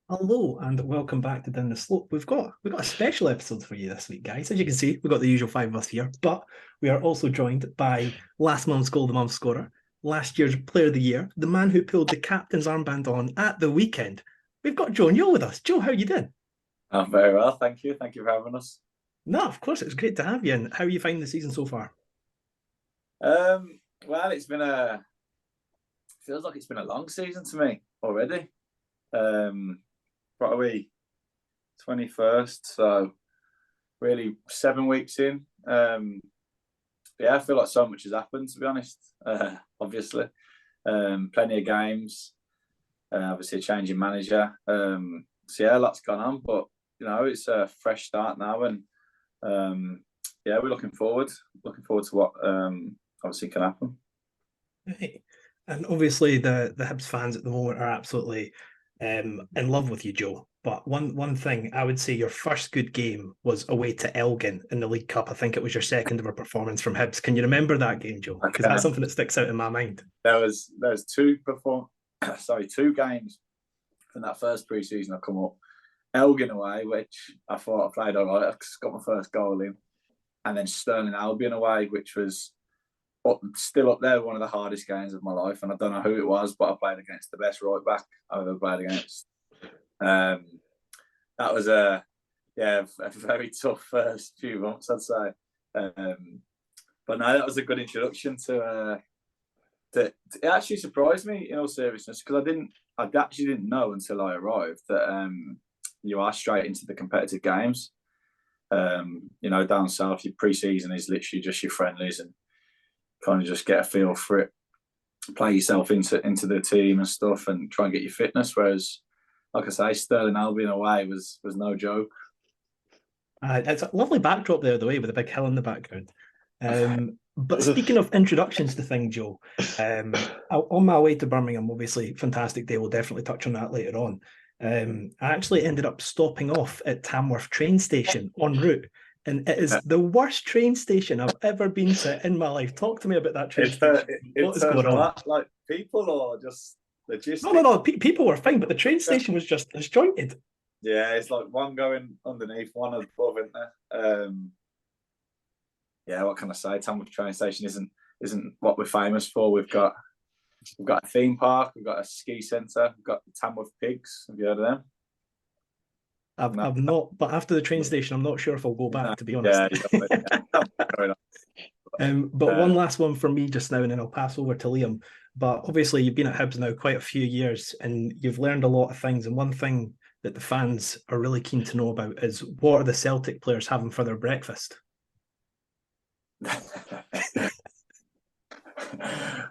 Hello and welcome back to Down the Slope. We've got a special episode for you this week, guys. As you can see, we've got the usual five of us here, but we are also joined by last month's goal of the month scorer, last year's player of the year, the man who pulled the captain's armband on at the weekend. We've got Joe Newell with us. Joe, how are you doing? I'm very well, thank you. Thank you for having us. No, of course, it's great to have you. And how are you finding the season so far? Well, it's been a feels like it's been a long season to me already. Probably 21st, so really 7 weeks in. Yeah, I feel like so much has happened, to be honest. Obviously, plenty of games. Obviously, a change in manager. So yeah, lots gone on, but it's a fresh start now, and yeah, we're looking forward to what obviously can happen. Right. And obviously, the Hibs fans at the moment are absolutely in love with you, Joe. But one thing I would say, your first good game was away to Elgin in the League Cup. I think it was your second ever performance from Hibs. Can you remember that game, Joe? Because that's Okay. something that sticks out in my mind. There was two games from that first pre-season I come up. Elgin away, which I thought I played all right. I got my first goal in, and then Stirling Albion away, which was still up there, one of the hardest games of my life. And I don't know who it was, but I played against the best right back I've ever played against. Um, that was a very tough first few months, I'd say. But no, that was a good introduction to. It actually surprised me, in all seriousness, because I actually didn't know until I arrived that you are straight into the competitive games. Down south, your pre-season is literally just your friendlies and kind of just get a feel for it, play yourself into the team and stuff, and try and get your fitness. Whereas, like I say, Stirling Albion away was no joke. It's a lovely backdrop there, the way, with a big hill in the background. But speaking of introductions to things, Joe, on my way to Birmingham, obviously, fantastic day. We'll definitely touch on that later on. I actually ended up stopping off at Tamworth train station en route, and it is the worst train station I've ever been to in my life. Talk to me about that train station. In What is terms going of on? that, like people or just No, no, logistics. no. People were fine, but the train station was just disjointed. Yeah, it's like one going underneath, one above, isn't there? Yeah, what can I say? Tamworth train station isn't what we're famous for. We've got a theme park, we've got a ski centre, we've got the Tamworth Pigs. Have you heard of them? I've, No, I've not, but after the train station, I'm not sure if I'll go no. back, to be honest. Yeah, you don't want going on. But Uh, one last one for me just now, and then I'll pass over to Liam. But obviously, you've been at Hibs now quite a few years, and you've learned a lot of things. And one thing that the fans are really keen to know about is, what are the Celtic players having for their breakfast?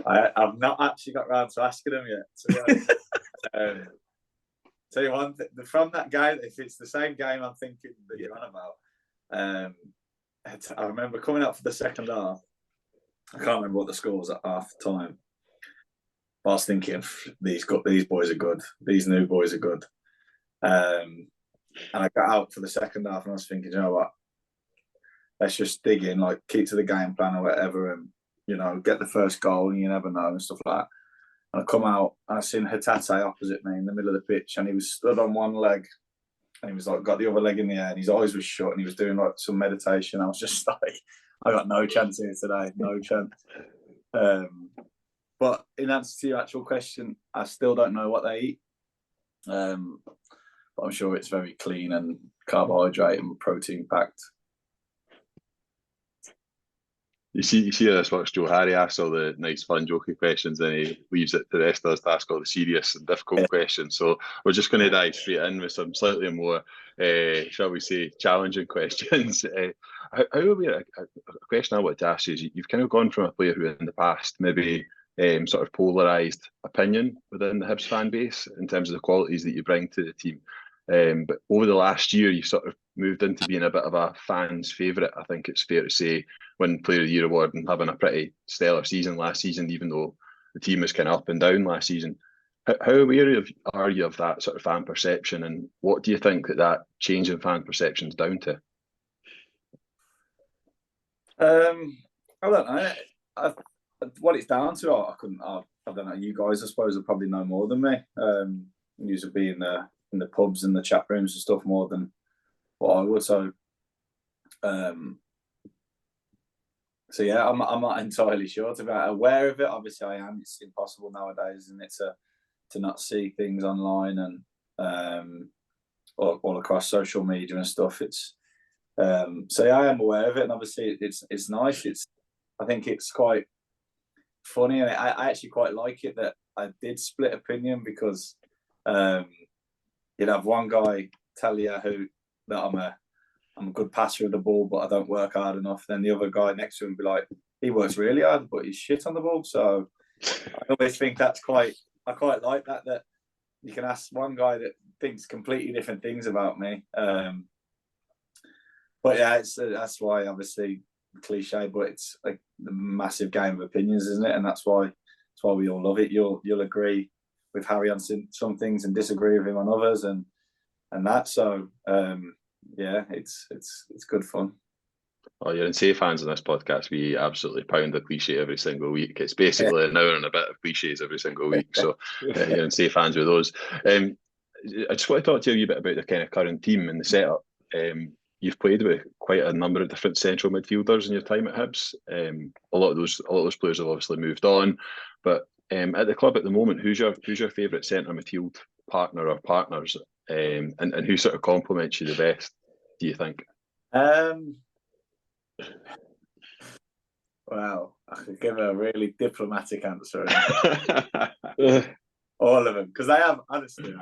I've not actually got round to asking them yet, to be honest. Um, Tell you one, from that game, if it's the same game I'm thinking that you're on about, I remember coming up for the second half. I can't remember what the score was at half time. But I was thinking, these boys are good. These new boys are good. And I got out for the second half, and I was thinking, you know what? Let's just dig in, like keep to the game plan or whatever, and get the first goal, and you never know and stuff like that. And I come out and I seen Hatate opposite me in the middle of the pitch, and he was stood on one leg, and he was like got the other leg in the air, and his eyes were shut, and he was doing like some meditation. I was just like, I got no chance here today, no chance. But in answer to your actual question, I still don't know what they eat. But I'm sure it's very clean and carbohydrate and protein packed. You see how this works, Joe. Harry asks all the nice, fun, jokey questions, and he leaves it to the rest of us to ask all the serious and difficult questions. So we're just going to dive straight in with some slightly more, shall we say, challenging questions. How are we? A question I want to ask you is: you've kind of gone from a player who, in the past, maybe sort of polarised opinion within the Hibs fan base in terms of the qualities that you bring to the team. But over the last year, you've sort of moved into being a bit of a fan's favourite. I think it's fair to say, winning Player of the Year award and having a pretty stellar season last season, even though the team was kind of up and down last season. How aware are you of that sort of fan perception, and what do you think that change in fan perception is down to? I don't know. What it's down to, I don't know. You guys, I suppose, will probably know more than me. You've been in the pubs and the chat rooms and stuff more than what I would. So yeah, I'm not entirely sure. To be aware of it, obviously I am. It's impossible nowadays, isn't it, to not see things online and all across social media and stuff. It's so yeah, I am aware of it, and obviously it's nice. I think it's quite funny, and I actually quite like it that I did split opinion, because you'd have one guy tell you that I'm a good passer of the ball, but I don't work hard enough. Then the other guy next to him be like, he works really hard, but he's shit on the ball. So I always think I quite like that you can ask one guy that thinks completely different things about me. But yeah, that's why, obviously, cliche, but it's like the massive game of opinions, isn't it? And that's why we all love it. You'll agree with Harry on some things and disagree with him on others, and that. So yeah, it's good fun. Oh, you're in safe hands on this podcast. We absolutely pound a cliche every single week. It's basically an hour and a bit of cliches every single week. So you're in safe hands with those. I just want to talk to you a wee bit about the kind of current team and the setup. You've played with quite a number of different central midfielders in your time at Hibs. A lot of those players have obviously moved on, but at the club at the moment, who's your favourite centre midfield partner or partners, and who sort of complements you the best, do you think? Well, I could give a really diplomatic answer. All of them, because they have, honestly,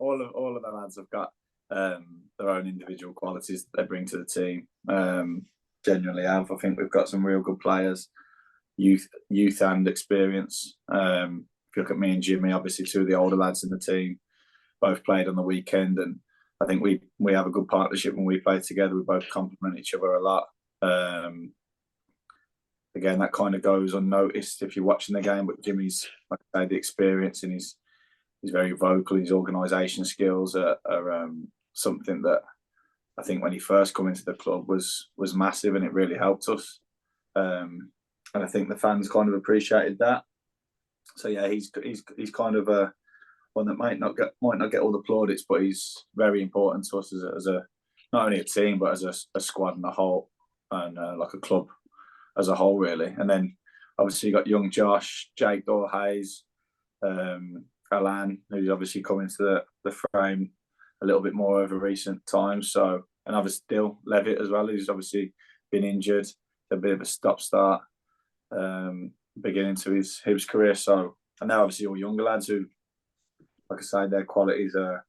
all of the lads have got their own individual qualities that they bring to the team. Genuinely have. I think we've got some real good players, youth and experience. If you look at me and Jimmy, obviously two of the older lads in the team, both played on the weekend, and I think we have a good partnership when we play together. We both complement each other a lot. Again, that kind of goes unnoticed if you're watching the game, but Jimmy's, like I say, the experience, and he's very vocal. His organisation skills are something that I think when he first come into the club was massive, and it really helped us. And I think the fans kind of appreciated that. So yeah, he's kind of a one that might not get all the plaudits, but he's very important to us as a not only a team but as a squad and a whole, and like a club as a whole, really. And then obviously you got young Josh, Jake Hayes, Alan, who's obviously come into the frame a little bit more over recent times. So, and obviously Dill Levitt as well, who's obviously been injured, a bit of a stop-start beginning to his Hibs career. So, and they're obviously all younger lads who, like I say, their qualities are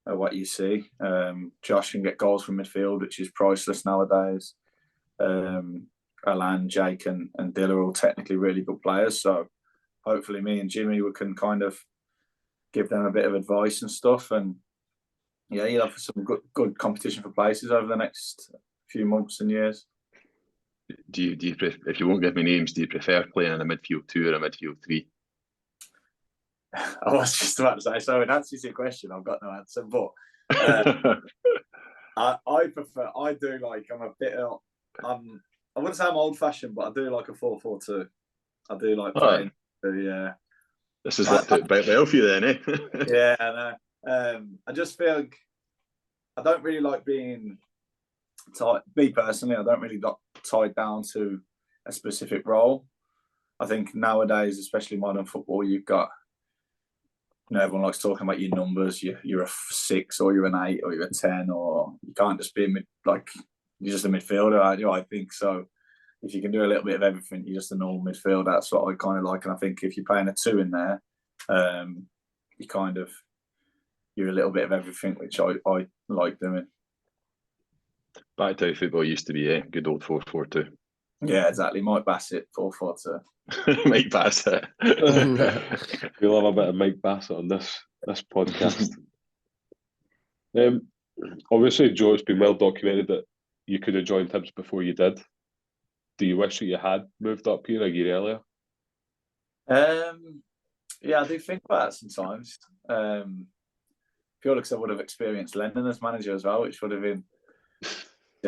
what you see. Josh can get goals from midfield, which is priceless nowadays. Alan, Jake, and Dill are all technically really good players. So hopefully me and Jimmy we can kind of give them a bit of advice and stuff. And yeah, you'll have some good competition for places over the next few months and years. Do you if you won't give me names, do you prefer playing in a midfield 2 or a midfield 3? I was just about to say, so in answer to your question, I've got no answer, but I prefer, I wouldn't say I'm old-fashioned, but I do like a 4-4-2. I do like playing, yeah. This is what took about well for you then, eh? Yeah, I know. I just feel like I don't really like being tied. Me personally, I don't really get tied down to a specific role. I think nowadays, especially modern football, you've got, everyone likes talking about your numbers. You're a 6 or you're an 8 or you're a 10, or you can't just be you're just a midfielder, aren't you? I think so. If you can do a little bit of everything, you're just a normal midfielder. That's what I kind of like. And I think if you're playing a 2 in there, you're a little bit of everything, which I like doing. Back to how football used to be, eh? Good old 4-4-2. Yeah, exactly. Mike Bassett, 4-4-2. Mike Bassett. We'll have a bit of Mike Bassett on this podcast. Obviously, Joe, it's been well documented that you could have joined Hibs before you did. Do you wish that you had moved up here a year earlier? Yeah, I do think about that sometimes. Purely because I would have experienced Lennon as manager as well, which would have been,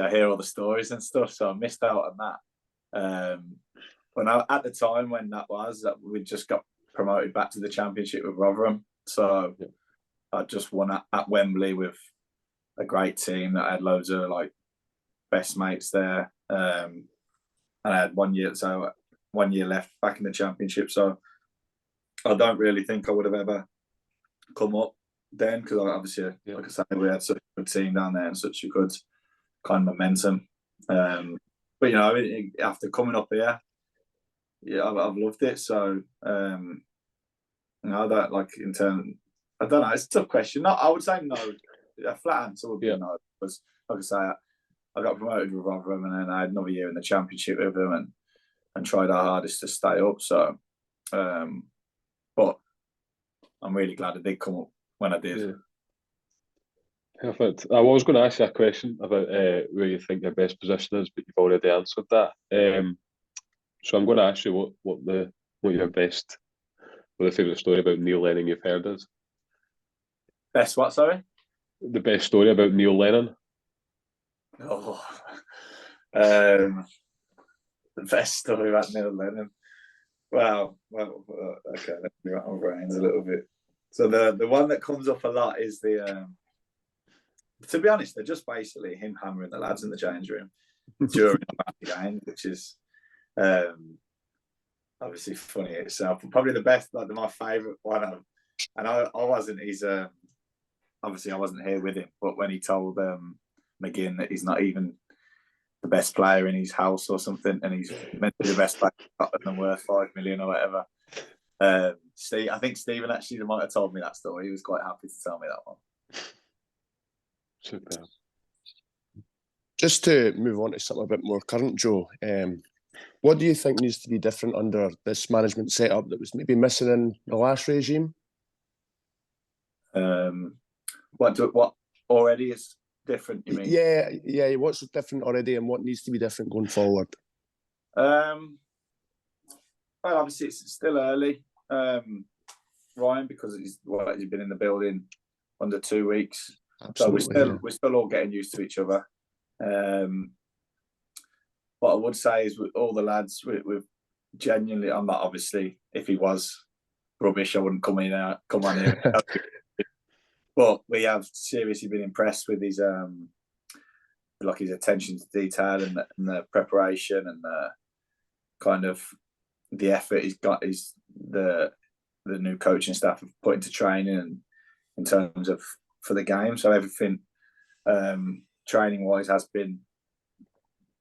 I hear all the stories and stuff, so I missed out on that. At the time when that we just got promoted back to the Championship with Rotherham, so I just won at Wembley with a great team that had loads of like best mates there. And I had 1 year left back in the Championship. So I don't really think I would have ever come up then, because obviously, like I say, we had such a good team down there and such a good kind of momentum. But you know, after coming up here, yeah, I've loved it. So you know, that like in terms, I don't know, it's a tough question. No, I would say no. A flat answer would be no, because like I say, I got promoted with Rotherham, and then I had another year in the Championship with them, and tried our hardest to stay up. So, but I'm really glad I did come up when I did. Yeah. Perfect. I was going to ask you a question about where you think your best position is, but you've already answered that. So I'm going to ask you what your favourite story about Neil Lennon you've heard is. Best what? Sorry. The best story about Neil Lennon. Oh, the best story about Neil Lennon. Well, okay, let me wrap my brains a little bit. So the one that comes up a lot is the. To be honest, they're just basically him hammering the lads in the change room during the game, which is obviously funny itself. But probably the best, like my favourite one. And I wasn't. He's obviously I wasn't here with him, but when he told McGinn that he's not even the best player in his house or something, and he's meant to be the best player and worth 5 million or whatever. I think Stephen actually might have told me that story. He was quite happy to tell me that one. Super. Just to move on to something a bit more current, Joe, what do you think needs to be different under this management setup that was maybe missing in the last regime? What already is different, you mean? Yeah. What's different already, and what needs to be different going forward? Well, obviously it's still early, Ryan, because he's been in the building under 2 weeks. Absolutely, so we're still all getting used to each other. What I would say is with all the lads, we've genuinely. I'm not, obviously, if he was rubbish, I wouldn't come on here. But we have seriously been impressed with his his attention to detail and the preparation and kind of the effort he's got. The new coaching staff have put into training and in terms of for the game. So everything training wise has been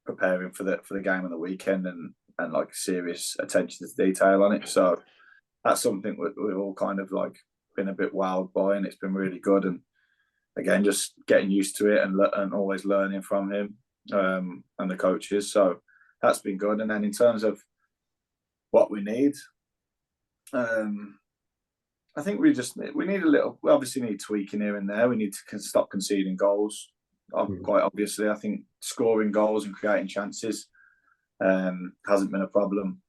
preparing for the game on the weekend and like serious attention to detail on it. So that's something we've all kind of like been a bit wowed by, and it's been really good. And again, just getting used to it and always learning from him and the coaches. So that's been good. And then in terms of what we need, I think we need a little. We obviously need tweaking here and there. We need to stop conceding goals. Quite obviously, I think scoring goals and creating chances hasn't been a problem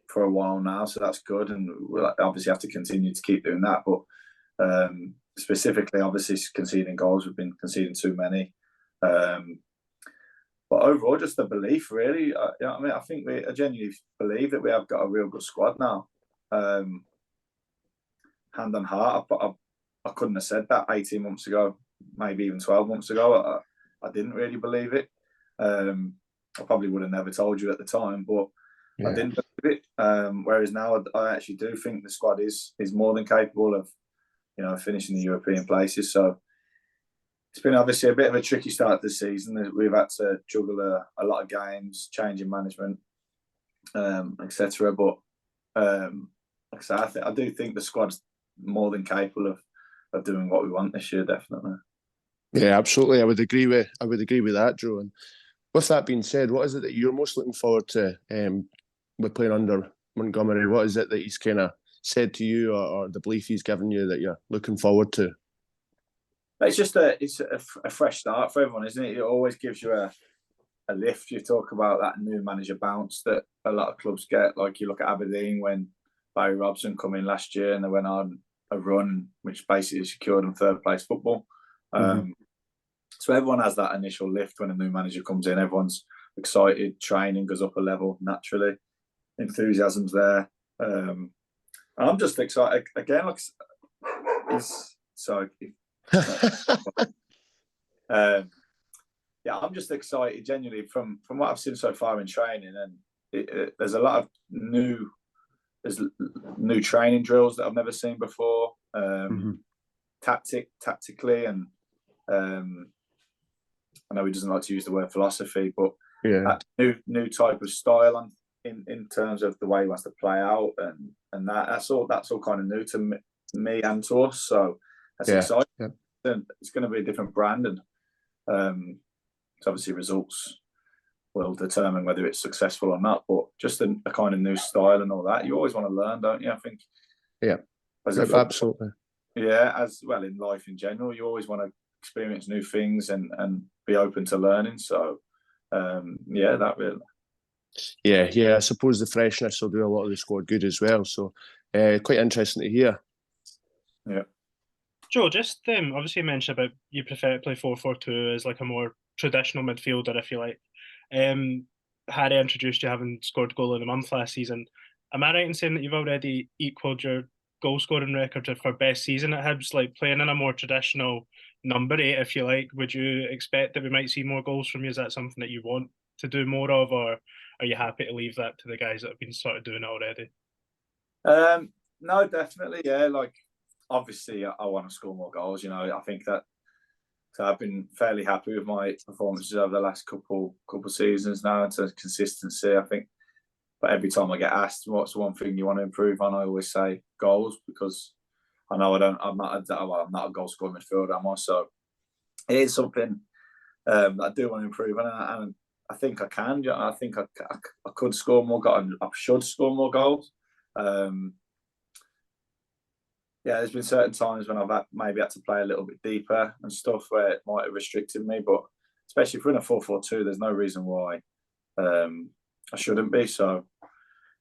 for a while now, so that's good, and we'll obviously have to continue to keep doing that. But specifically, obviously, conceding goals, we've been conceding too many. But overall, just the belief, really. You know what I mean? I think I genuinely believe that we have got a real good squad now. Hand on heart, I couldn't have said that 18 months ago, maybe even 12 months ago. I didn't really believe it. I probably would have never told you at the time, but I didn't believe it. Whereas now, I actually do think the squad is more than capable of, you know, finishing the European places. So it's been obviously a bit of a tricky start to the season. We've had to juggle a lot of games, changing management, etc. But like I say, I do think the squad's more than capable of doing what we want this year, definitely. Yeah, absolutely. I would agree with that, Joe. And with that being said, what is it that you're most looking forward to with playing under Montgomery? What is it that he's kind of said to you, or the belief he's given you that you're looking forward to? It's just a fresh start for everyone, isn't it? It always gives you a lift. You talk about that new manager bounce that a lot of clubs get. Like you look at Aberdeen when Barry Robson come in last year and they went on a run which basically secured them third place football. So everyone has that initial lift when a new manager comes in. Everyone's excited, training goes up a level naturally, enthusiasm's there. I'm just excited again. Like, he's So, yeah, I'm just excited genuinely from what I've seen so far in training, and there's a lot of new training drills that I've never seen before, tactically, and I know he doesn't like to use the word philosophy, but new type of style in terms of the way he wants to play out, and that's all kind of new to me and to us. So that's exciting. Yeah. It's going to be a different brand, and so obviously results will determine whether it's successful or not. But just a kind of new style and all that, you always want to learn, don't you? I think. Yeah. Absolutely. Yeah, as well in life in general, you always want to experience new things and be open to learning. So, that really. Yeah. I suppose the freshness will do a lot of the squad good as well. So, quite interesting to hear. Yeah. Joe, just obviously you mentioned about you prefer to play 4-4-2 as like a more traditional midfielder, if you like. Harry introduced you having scored goal of the month last season. Am I right in saying that you've already equalled your goal scoring record for best season at Hibs, like playing in a more traditional number 8, if you like? Would you expect that we might see more goals from you? Is that something that you want to do more of, or are you happy to leave that to the guys that have been sort of doing it already? No, definitely, yeah. Like, obviously, I want to score more goals. You know, I think that. So I've been fairly happy with my performances over the last couple seasons now in terms of consistency. I think, but every time I get asked what's the one thing you want to improve on, I always say goals, because I know I'm not a goal scoring midfielder, am I? So it is something that I do want to improve on, and I think I can. I think I could score more goals. I should score more goals. Yeah, there's been certain times when I've maybe had to play a little bit deeper and stuff where it might have restricted me, but especially if we're in a 4-4-2, there's no reason why I shouldn't be. So,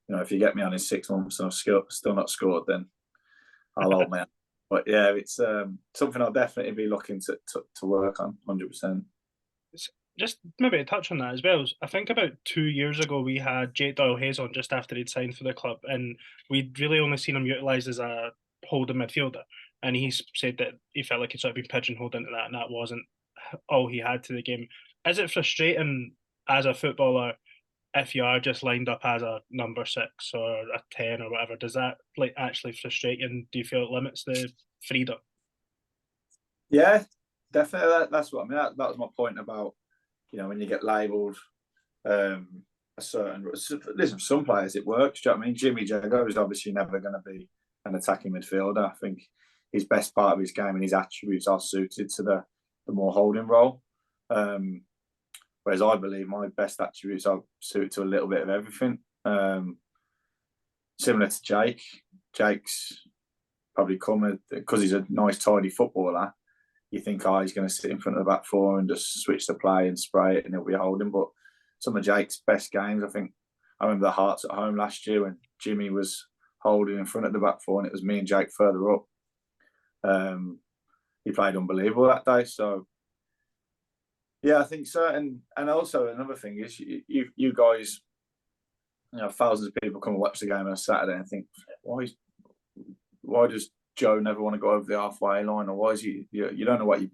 you know, if you get me on in 6 months and I've still not scored, then I'll hold my. But yeah, it's something I'll definitely be looking to work on, 100%. Just maybe to touch on that as well, I think about 2 years ago we had Jake Doyle-Hayes on just after he'd signed for the club, and we'd really only seen him utilised as a holding midfielder, and he said that he felt like he'd sort of been pigeonholed into that, and that wasn't all he had to the game. Is it frustrating as a footballer if you are just lined up as a number 6 or a 10 or whatever? Does that like actually frustrate you, and do you feel it limits the freedom? Yeah, definitely. That's what I mean. That was my point about, you know, when you get labelled a certain. Listen, for some players it works. Do you know what I mean? Jimmy Jago is obviously never going to be an attacking midfielder. I think his best part of his game and his attributes are suited to the more holding role. Whereas I believe my best attributes are suited to a little bit of everything. Similar to Jake. Jake's probably come because he's a nice, tidy footballer. You think, he's going to sit in front of the back four and just switch the play and spray it and he'll be holding. But some of Jake's best games, I remember the Hearts at home last year when Jimmy was holding in front of the back four and it was me and Jake further up. He played unbelievable that day. So, yeah, I think so. And also another thing is you guys, you know, thousands of people come and watch the game on a Saturday and think, why does Joe never want to go over the halfway line, or why is you don't know what a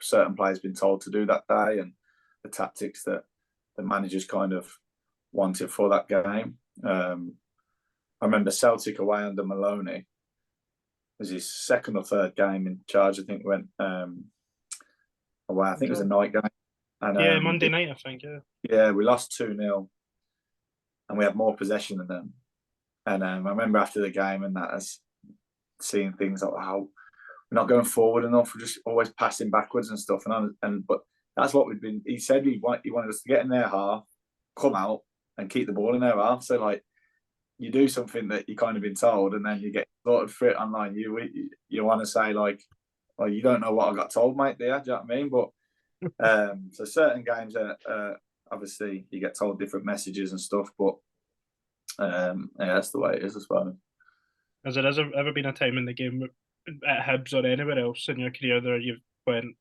certain player's been told to do that day and the tactics that the managers kind of wanted for that game. I remember Celtic away under Maloney. It was his second or third game in charge. I think went away. I think it was a night game. And, Monday night, I think. Yeah, we lost 2-0, and we had more possession than them. And I remember after the game and that, as seeing things like how we're not going forward enough, we're just always passing backwards and stuff. But that's what we've been. He said he wanted us to get in their half, come out, and keep the ball in their half. So like, you do something that you kind of been told, and then you get slaughtered for it online. You want to say like, well, you don't know what I got told, mate. There, do you know what I mean? But so certain games are obviously you get told different messages and stuff. But yeah, that's the way it is, I suppose. Has there ever been a time in the game at Hibs or anywhere else in your career that you've went,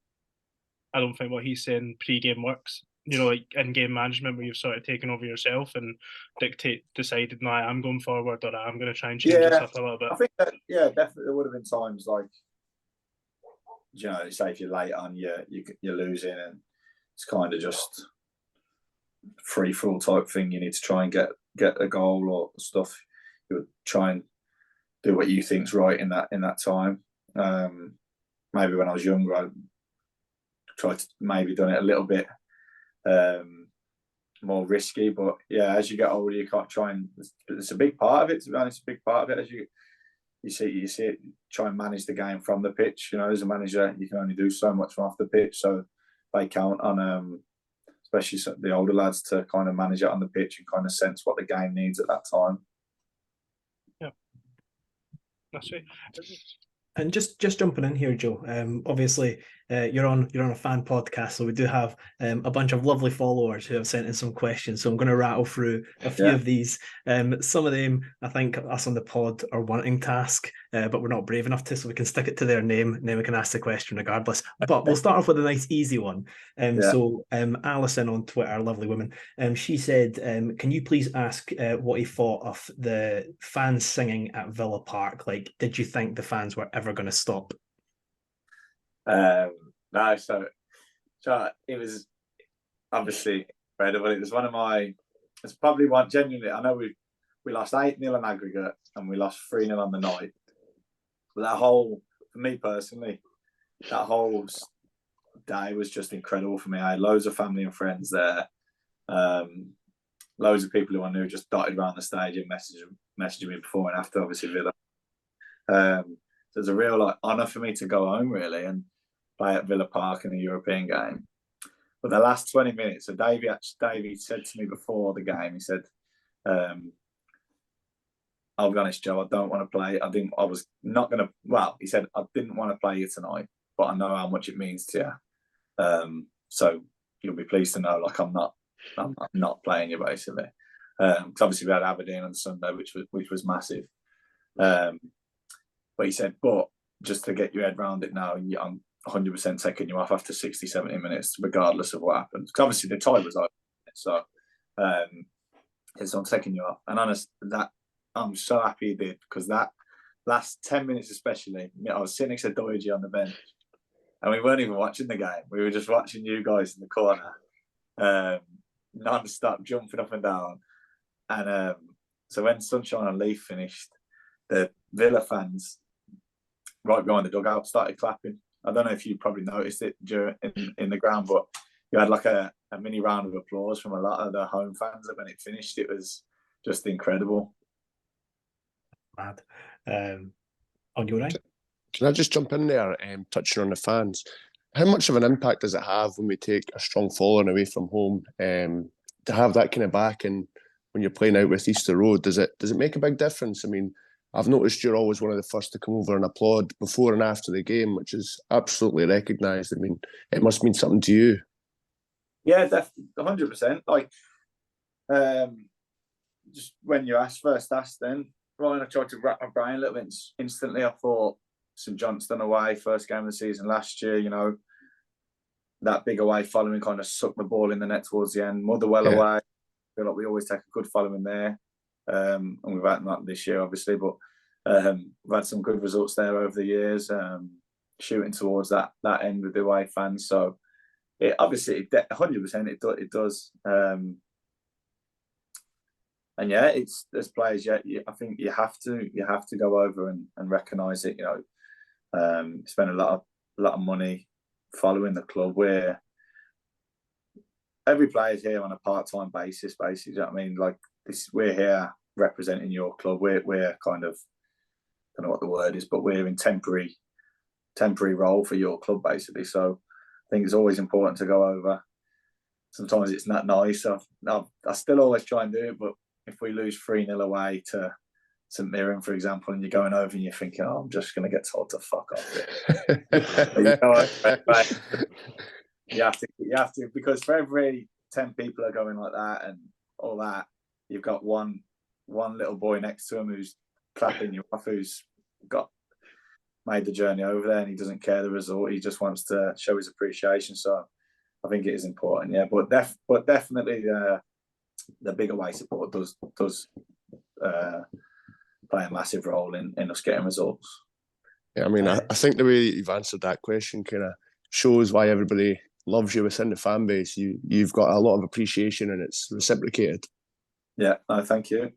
I don't think what he's saying pre-game works? You know, like in-game management where you've sort of taken over yourself and decided, no, I'm going forward, or I'm going to try and change this up a little bit. I think that, yeah, definitely there would have been times like you know, say if you're late on, you're losing, and it's kind of just free for all type thing. You need to try and get a goal or stuff. You would try and do what you think's right in that time. Maybe when I was younger, I tried to maybe done it a little bit more risky, but yeah, as you get older, you can't try and. It's a big part of it. To be honest, a big part of it as you see it. Try and manage the game from the pitch. You know, as a manager, you can only do so much from off the pitch, so they count on especially the older lads to kind of manage it on the pitch and kind of sense what the game needs at that time. Yeah, that's right. And just jumping in here, Joe. Obviously, you're on a fan podcast, so we do have a bunch of lovely followers who have sent in some questions. So I'm going to rattle through a few of these. Some of them, I think, us on the pod are wanting to ask, but we're not brave enough to, so we can stick it to their name, and then we can ask the question regardless. But we'll start off with a nice, easy one. So Alison on Twitter, lovely woman, she said, "Can you please ask what he thought of the fans singing at Villa Park? Like, did you think the fans were ever going to stop?" No, so it was obviously incredible. It was it's probably one genuinely. I know we lost 8-0 in aggregate and we lost 3-0 on the night. But for me personally, that whole day was just incredible for me. I had loads of family and friends there. Loads of people who I knew just dotted around the stadium, messaging me before and after, obviously Villa. So it's a real honour for me to go home really and play at Villa Park in a European game. But the last 20 minutes, so Davey said to me before the game, he said, "I'll be honest, Joe, I don't want to play. He said, I didn't want to play you tonight, but I know how much it means to you. So you'll be pleased to know, like, I'm not playing you, basically. Because obviously we had Aberdeen on Sunday, which was massive. But he said, but just to get your head around it now, I'm 100% taking you off after 60, 70 minutes, regardless of what happens. Because obviously the tie was over. So I'm taking you off. And honest, that I'm so happy he did, because that last 10 minutes especially, I was sitting next to Doige on the bench and we weren't even watching the game. We were just watching you guys in the corner, non-stop jumping up and down. And so when Sunshine and Leaf finished, the Villa fans right behind the dugout started clapping. I don't know if you probably noticed it in the ground, but you had like a mini round of applause from a lot of the home fans when it finished. It was just incredible. Mad. On your end? Can I just jump in there, touching on the fans? How much of an impact does it have when we take a strong following away from home, to have that kind of backing when you're playing out with Easter Road? Does it make a big difference? I mean, I've noticed you're always one of the first to come over and applaud before and after the game, which is absolutely recognised. I mean, it must mean something to you. Yeah, definitely, 100%. Like, just when you first asked, then Ryan, I tried to wrap my brain a little bit instantly. I thought St Johnstone away, first game of the season last year. You know, that big away following kind of sucked the ball in the net towards the end. Motherwell away, I feel like we always take a good following there. And we've had that this year, obviously, but we've had some good results there over the years, shooting towards that end with the away fans. So it obviously 100% it does. And yeah, it's as players, I think you have to go over and recognise it. You know, spend a lot of money following the club, where every player's here on a part-time basis. Basically, you know what I mean? Like, we're here representing your club. We're kind of, I don't know what the word is, but we're in temporary role for your club, basically. So I think it's always important to go over. Sometimes it's not nice. I still always try and do it, but if we lose 3-0 away to St Mirren, for example, and you're going over and you're thinking, "Oh, I'm just going to get told to fuck off." You have to, because for every 10 people are going like that and all that, you've got one little boy next to him who's clapping you off, who's made the journey over there, and he doesn't care the result. He just wants to show his appreciation. So I think it is important, yeah. But definitely the big away support does play a massive role in us getting results. Yeah, I mean, I think the way that you've answered that question kind of shows why everybody loves you within the fan base. You've got a lot of appreciation, and it's reciprocated. Yeah, no, thank you.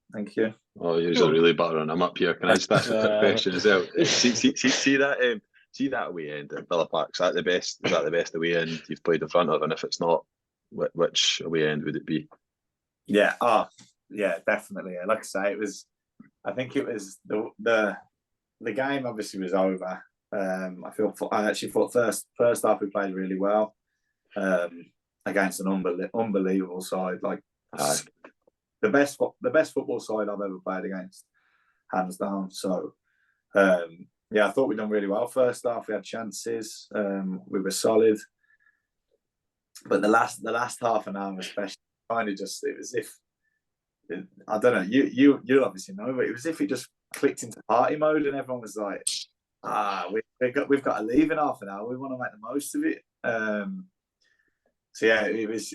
Oh, you're really buttering him up here. Can I just ask a quick question as well? See that see that away end at Villa Park. Is that the best away end you've played in front of? And if it's not, which away end would it be? Yeah, definitely. Like I say, I think it was the game obviously was over. I actually thought first half we played really well against an unbelievable side, like the best football side I've ever played against, hands down. So I thought we'd done really well first half. We had chances, we were solid, but the last half an hour especially, kind of just, it was as if, I don't know, you obviously know, but it was as if it just clicked into party mode, and everyone was like, we've got to leave in half an hour. We want to make the most of it. So yeah, it was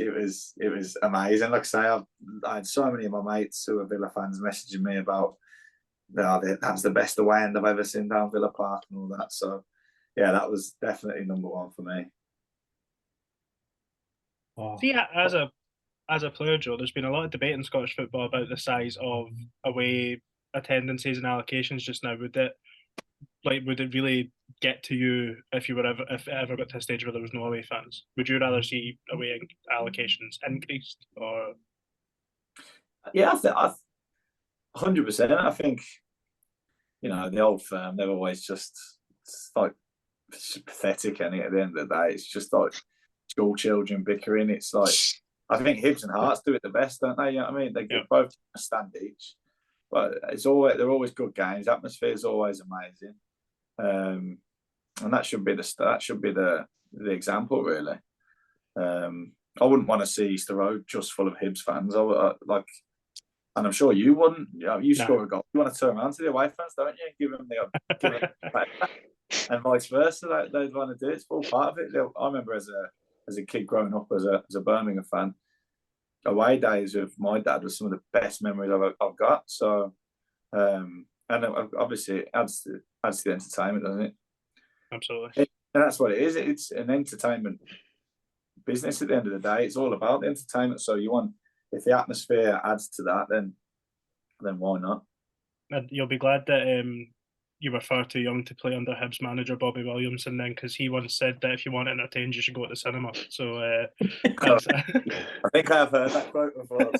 amazing. Like I say, I had so many of my mates who are Villa fans messaging me about, that's the best away end I've ever seen down Villa Park and all that. So yeah, that was definitely number one for me. See, as a player, Joe, there's been a lot of debate in Scottish football about the size of away attendances and allocations just now. Would it really get to you if it ever got to a stage where there was no away fans? Would you rather see away allocations increased, or? Yeah, 100%. I think, the old firm, they're always just, it's like, it's pathetic. And at the end of the day, it's just like school children bickering. It's like, I think Hibs and Hearts do it the best, don't they? You know what I mean? They get both a stand each, but they're always good games. Atmosphere is always amazing, and that should be the example, really. I wouldn't want to see Easter Road just full of Hibs fans. And I'm sure you wouldn't. You score a goal, you want to turn around to the away fans, don't you? Give them and vice versa. They'd want to do it. It's all part of it. I remember as a kid growing up as a Birmingham fan, away days with my dad was some of the best memories I've got. So, and obviously it adds to the entertainment, doesn't it? Absolutely. And that's what it is. It's an entertainment business at the end of the day. It's all about the entertainment. So if the atmosphere adds to that, then why not? And you'll be glad that you were far too young to play under Hibs manager Bobby Williamson then, because he once said that if you want entertained, you should go to the cinema. So I think I've heard that quote before.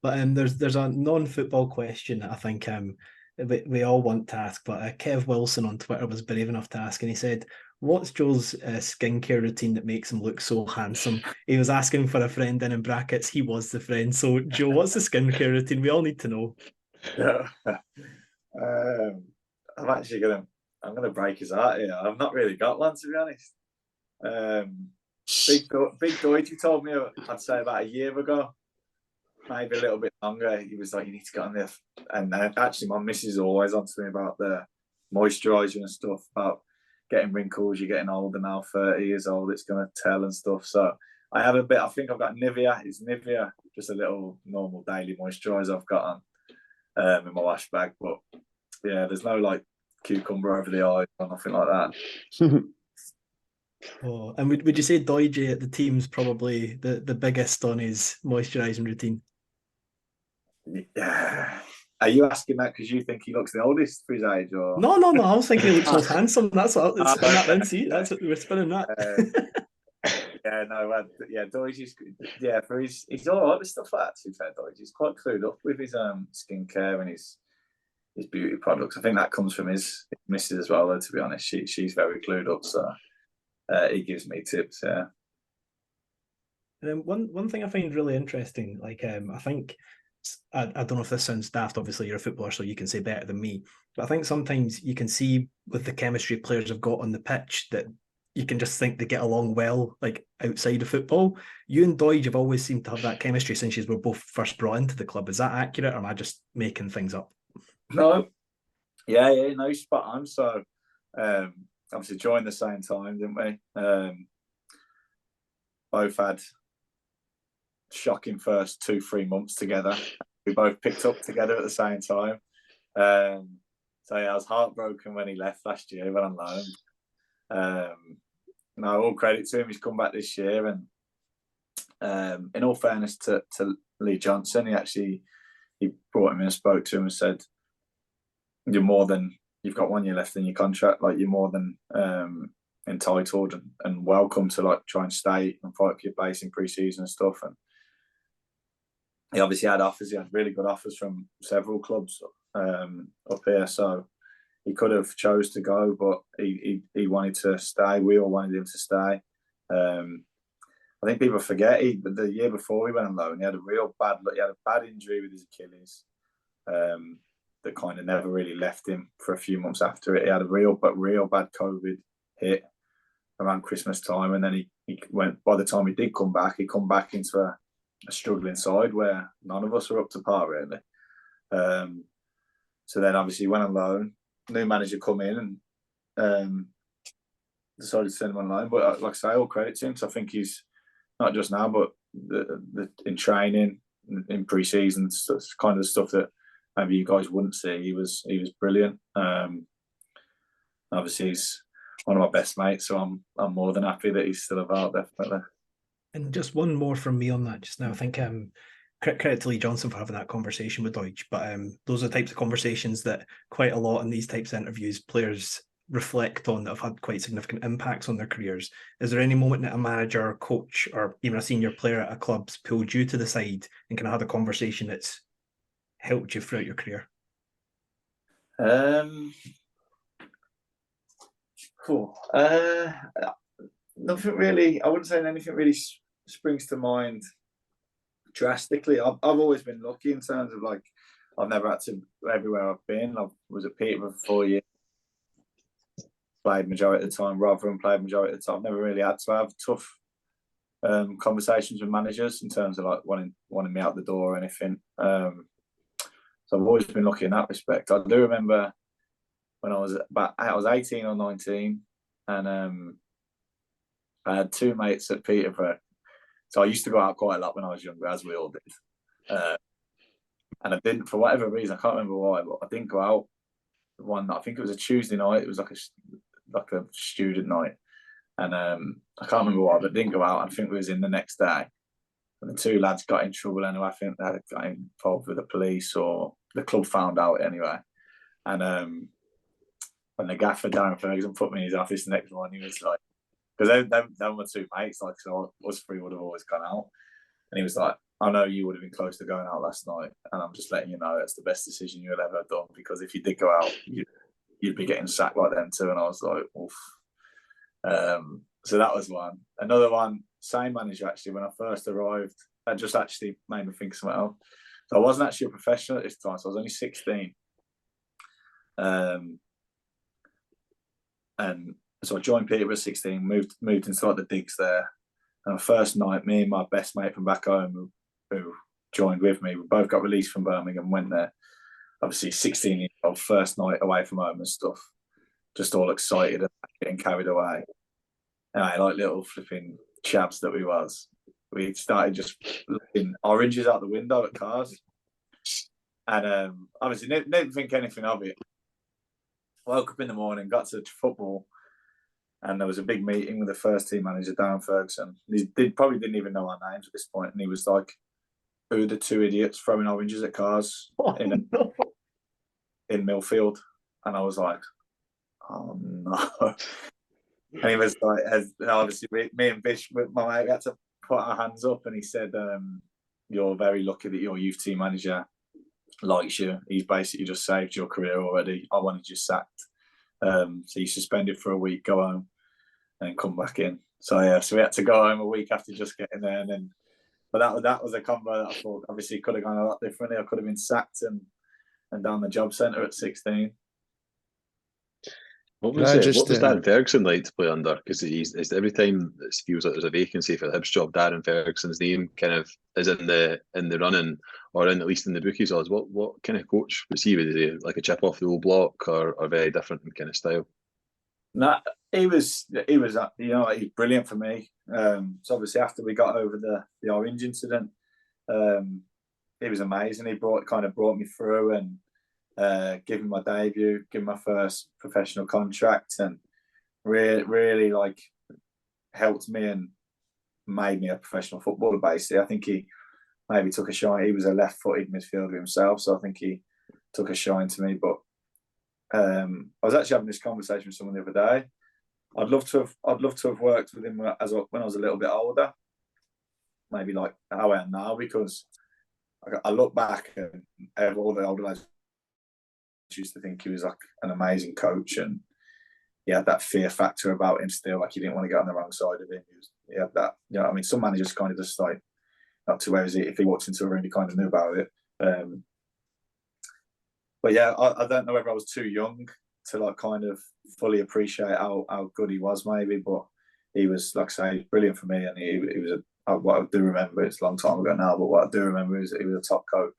But there's a non-football question that I think we all want to ask, but Kev Wilson on Twitter was brave enough to ask, and he said, what's Joe's skincare routine that makes him look so handsome? He was asking for a friend, and in brackets, he was the friend. So, Joe, what's the skincare routine? We all need to know. I'm gonna break his heart here. I've not really got one, to be honest. Big Doity told me, I'd say about a year ago, maybe a little bit longer. He was like, you need to get on there. And actually, my missus is always on to me about the moisturiser and stuff, about getting wrinkles. You're getting older now, 30 years old, it's going to tell and stuff. So I have I think I've got Nivea. It's Nivea, just a little normal daily moisturiser I've got on in my wash bag. But yeah, there's no like cucumber over the eyes or nothing like that. Oh, and would you say Doige at the team's probably the biggest on his moisturising routine? Yeah. Are you asking that because you think he looks the oldest for his age, or? No. I was thinking he looks most handsome. That's what it's spin that in. See, that's what we're spinning that. Doige's he's all right with stuff like that. To be fair, Doige's quite clued up with his skincare and his beauty products. I think that comes from his missus as well, though, to be honest. She's very clued up, so he gives me tips. Yeah. And one thing I find really interesting, like I think, I don't know if this sounds daft, obviously you're a footballer so you can say better than me, but I think sometimes you can see with the chemistry players have got on the pitch that you can just think they get along well, like outside of football. You and Doige have always seemed to have that chemistry since you were both first brought into the club. Is that accurate, or am I just making things up? No. Yeah, no, spot on. So obviously joined the same time, didn't we? Both had shocking first 2-3 months together. We both picked up together at the same time. So So yeah, I was heartbroken when he left last year, went on loan. No, all credit to him. He's come back this year, and in all fairness to Lee Johnson, he brought him in and spoke to him and said, you've got 1 year left in your contract. Like, you're more than entitled and welcome to like try and stay and fight for your place in pre-season and stuff. And he obviously had offers. He had really good offers from several clubs up here. So he could have chose to go, but he wanted to stay. We all wanted him to stay. I think people forget the year before he went on loan, he had a bad injury with his Achilles that kind of never really left him for a few months after it. He had a real bad COVID hit around Christmas time, and then he went. By the time he did come back, he come back into a struggling side where none of us were up to par really. So then obviously he went on loan. New manager come in and decided to send him on loan. But like I say, all credit to him. So I think he's not just now, but in training, in pre-season, it's kind of the stuff that maybe you guys wouldn't see. He was brilliant. Obviously, he's one of my best mates, so I'm more than happy that he's still about, definitely. And just one more from me on that just now. I think credit to Lee Johnson for having that conversation with Deutsch, but those are the types of conversations that quite a lot in these types of interviews players reflect on that have had quite significant impacts on their careers. Is there any moment that a manager or coach or even a senior player at a club's pulled you to the side and kind of had a conversation that's helped you throughout your career? Cool. Nothing really. I wouldn't say anything really springs to mind drastically. I've always been lucky in terms of like I've never had to everywhere I've been. I was at Peterborough for 4 years. Played majority of the time. Rotherham played majority of the time. I've never really had to have tough conversations with managers in terms of like wanting me out the door or anything. So I've always been lucky in that respect. I do remember when I was 18 or 19, and I had two mates at Peterborough. So I used to go out quite a lot when I was younger, as we all did. And I didn't, for whatever reason, I can't remember why, but I didn't go out one night. I think it was a Tuesday night. It was like a student night. And I can't remember why, but I didn't go out. I think it was in the next day. And the two lads got in trouble anyway. I think they had got involved with the police, or the club found out anyway. And when the gaffer, Darren Ferguson, put me in his office the next morning, he was like, because they were my two mates, like, so us three would have always gone out. And he was like, I know you would have been close to going out last night, and I'm just letting you know that's the best decision you'll ever have done, because if you did go out, you'd be getting sacked like them too. And I was like, oof. So that was one. Another one, same manager actually, when I first arrived, that just actually made me think of something else. So I wasn't actually a professional at this time, so I was only 16. And so I joined Peterborough at 16, moved into like the digs there. And the first night, me and my best mate from back home who joined with me, we both got released from Birmingham, went there. Obviously 16-year-old, first night away from home and stuff. Just all excited and getting carried away. And I like little flipping chavs that we was. We started just looking oranges out the window at cars. And obviously didn't think anything of it. Woke up in the morning, got to football, and there was a big meeting with the first team manager, Darren Ferguson. They probably didn't even know our names at this point, and he was like, "Who are the two idiots throwing oranges at cars in Midfield?" And I was like, "Oh no!" And he was like, obviously, me and Bish, my mate, had to put our hands up, and he said, "You're very lucky that your youth team manager likes you. He's basically just saved your career already. I wanted you sacked. So you suspended for a week, go home, and come back in." So yeah, so we had to go home a week after just getting there, and then, but that was a combo that I thought obviously could have gone a lot differently. I could have been sacked and down the job centre at 16. What was Darren Ferguson like to play under? Because it's every time it feels like there's a vacancy for the Hibs job, Darren Ferguson's name kind of is in the running, or at least in the bookies odds. What kind of coach was he? Was he like a chip off the old block, or very different in kind of style? No, he was he's brilliant for me. So obviously after we got over the orange incident, he was amazing. He brought me through, and give me my debut, give me my first professional contract, and really like helped me and made me a professional footballer. Basically, I think he maybe took a shine. He was a left-footed midfielder himself, so I think he took a shine to me. But I was actually having this conversation with someone the other day. I'd love to have worked with him when I was a little bit older, maybe like how I am now, because I look back and all the older lads used to think he was like an amazing coach, and he had that fear factor about him still, like he didn't want to get on the wrong side of him. He had that, you know what I mean? Some managers kind of just like, not to where is it, if he walked into a room, he kind of knew about it. But yeah, I don't know whether I was too young to like kind of fully appreciate how good he was, maybe, but he was, like I say, brilliant for me, and he was what I do remember, it's a long time ago now, but what I do remember is that he was a top coach.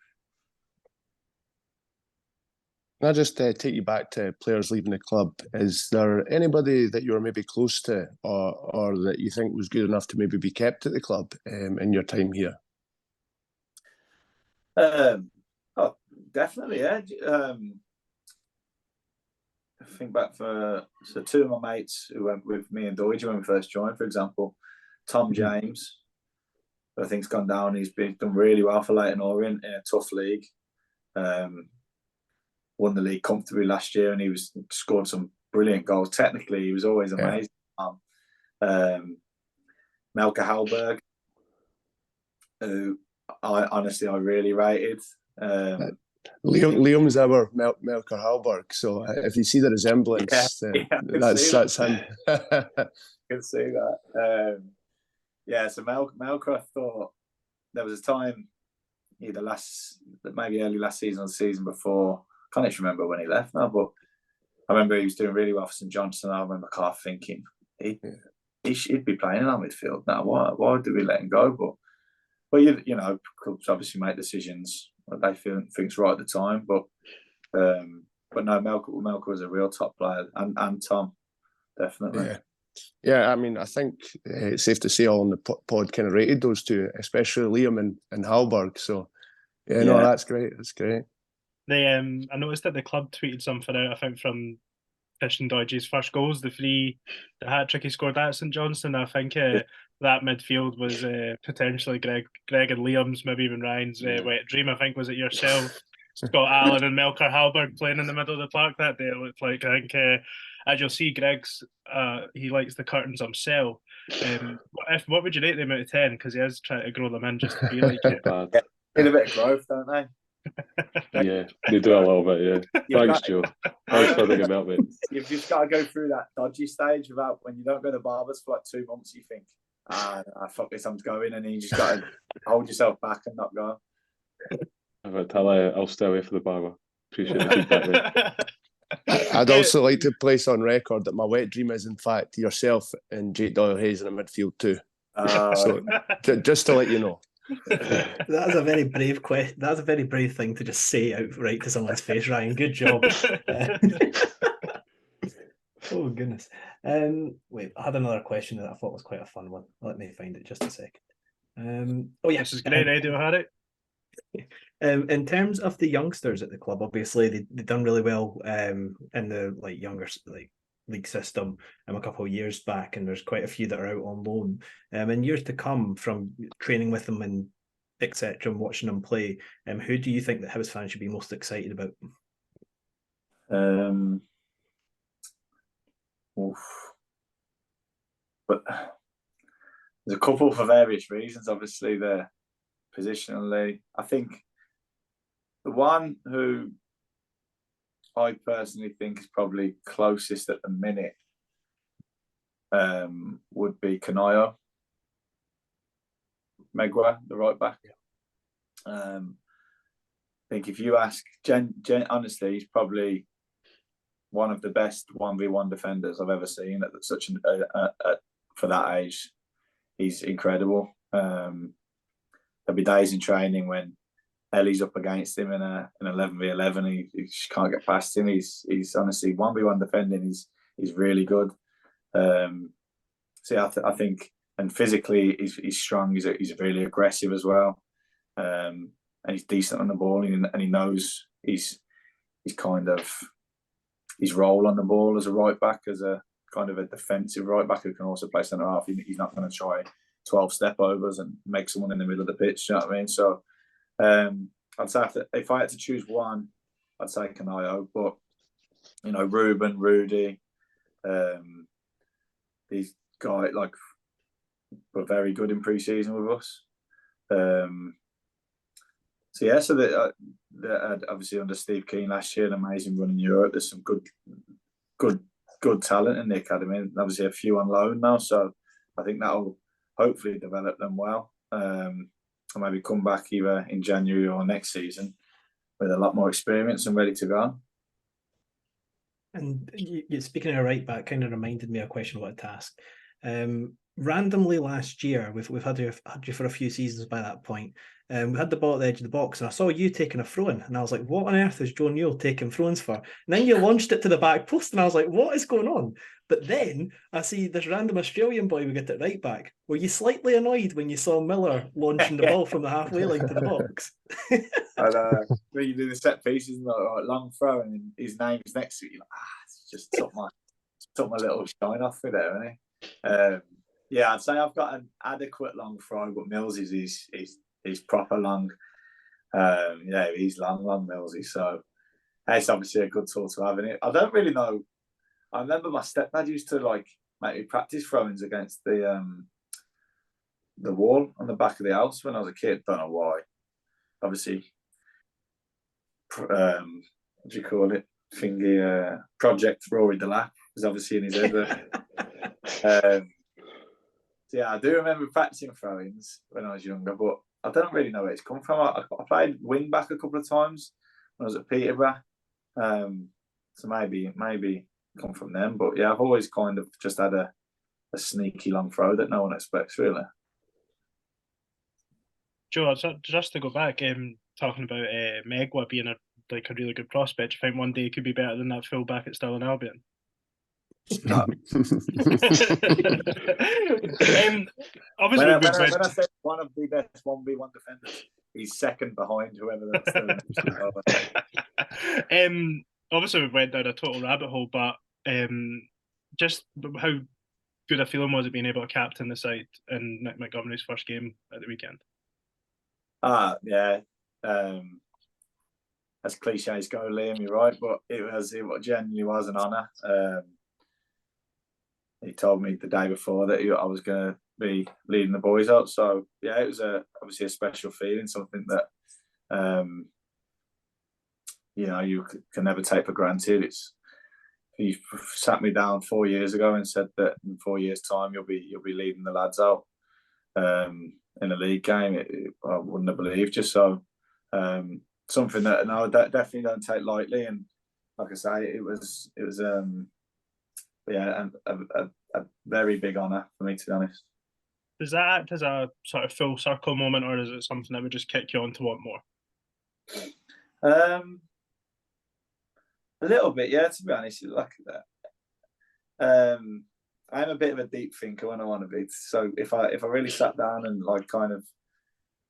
Can I just take you back to players leaving the club? Is there anybody that you were maybe close to, or that you think was good enough to maybe be kept at the club in your time here? Oh, definitely, yeah. Think back for two of my mates who went with me and Doige when we first joined, for example, Tom James. I think's gone down. He's done really well for Leyton Orient in a tough league. Won the league comfortably last year, and he scored some brilliant goals. Technically, he was always amazing. Yeah. Melker Hallberg, who I really rated. Liam's our Melker Hallberg, so if you see the resemblance, that's him. I can see that. Yeah, so Melker, I thought there was a time, either maybe early last season or the season before, I can't even remember when he left now, but I remember he was doing really well for St Johnstone. I remember Carl thinking he'd be playing in our midfield now. Why did we let him go? But you know, clubs obviously make decisions that they think's right at the time. But no, Melker was a real top player, and Tom, definitely. Yeah, I mean, I think it's safe to say all on the pod kind of rated those two, especially Liam and Hallberg. So, no, that's great. That's great. I noticed that the club tweeted something out, I think, from Christian Doige's first goals, the hat-trick he scored at St Johnstone. I think that midfield was potentially Greg and Liam's, maybe even Ryan's wet dream. I think, was it yourself, Scott Allen and Melker Hallberg playing in the middle of the park that day? It looked like, I think, as you'll see, Greg's, he likes the curtains himself. What would you rate them out of 10? Because he is trying to grow them in just to be like it. Need a bit of growth, don't they? Yeah, they do a little bit, yeah. Thanks, Joe. Thanks for thinking about me. You've just got to go through that dodgy stage without, when you don't go to barbers for like 2 months, you think, fuck this, I'm going, and then you just got to hold yourself back and not go. I'll stay away from the barber. Appreciate the feedback, mate. I'd also like to place on record that my wet dream is, in fact, yourself and Jake Doyle-Hayes in the midfield too. So just to let you know. That's a very brave question. That's a very brave thing to just say outright to someone's face, Ryan. Good job. Oh goodness. Wait, I had another question that I thought was quite a fun one. Let me find it just a second. Oh yes, this is great. Eddie had it. In terms of the youngsters at the club, obviously they've done really well in the younger league system a couple of years back, and there's quite a few that are out on loan. In years to come, from training with them and etc. and watching them play, who do you think that Hibs fans should be most excited about? But there's a couple for various reasons. Obviously, they're positionally. I think the one who I personally think is probably closest at the minute would be Kanayo Megwa, the right back. I think if you ask honestly, he's probably one of the best 1v1 defenders I've ever seen at such for that age. He's incredible. There'll be days in training when Ellie's up against him in an 11v11. He just can't get past him. He's honestly 1v1 defending. He's really good. I think, and physically he's strong. He's really aggressive as well, and he's decent on the ball. And he knows his role on the ball as a right back, as a kind of a defensive right back who can also play centre half. He's not going to try 12 step overs and make someone in the middle of the pitch. You know what I mean? So I'd say if I had to choose one, I'd say Canayo. But Ruben, Rudy, these guys were very good in pre-season with us. So they had obviously under Steve Keane last year, an amazing run in Europe. There's some good talent in the academy, and obviously a few on loan now. So I think that'll hopefully develop them well, and maybe come back either in January or next season with a lot more experience and ready to go. And you speaking of right back, kind of reminded me of a question I wanted to ask. Randomly last year, we've had you for a few seasons by that point. We had the ball at the edge of the box, and I saw you taking a throw-in, and I was like, "What on earth is Joe Newell taking throw-ins for?" And then you launched it to the back post, and I was like, "What is going on?" But then I see this random Australian boy we get at right back. Were you slightly annoyed when you saw Miller launching the ball from the halfway line to the box? And when you do the set pieces, long throw, and his name's next to it, you're like, it's just took my little shine off with it, isn't it? Yeah, I'd say I've got an adequate long throw, but Mills is proper long. He's long Millsy. So it's obviously a good tool to have in it. I don't really know. I remember my stepdad used to make me practice throw-ins against the wall on the back of the house when I was a kid. Don't know why. Obviously, what do you call it? Thingy Project Rory Delap was obviously in his head. I do remember practicing throw-ins when I was younger, but I don't really know where it's come from. I played wing back a couple of times when I was at Peterborough, so maybe come from them. But yeah, I've always kind of just had a sneaky long throw that no one expects, really. Joe, just to go back, talking about Megwa being a really good prospect, I think one day he could be better than that full back at Stirling Albion. No. Obviously, when I said one of the best 1v1 defenders, he's second behind whoever that's obviously we went down a total rabbit hole, but just how good a feeling was it being able to captain the side in Nick Montgomery's first game at the weekend? As cliches go, Liam, you're right, but it genuinely was an honour. He told me the day before that I was going to be leading the boys out. So, yeah, it was obviously a special feeling, something that, you can never take for granted. He sat me down 4 years ago and said that in 4 years' time you'll be leading the lads out in a league game. I wouldn't have believed you. So, something that I definitely don't take lightly. And like I say, it was a very big honour for me, to be honest. Does that act as a sort of full circle moment, or is it something that would just kick you on to want more? A little bit, yeah, to be honest. Like that. I'm a bit of a deep thinker when I want to be. So if I really sat down and kind of,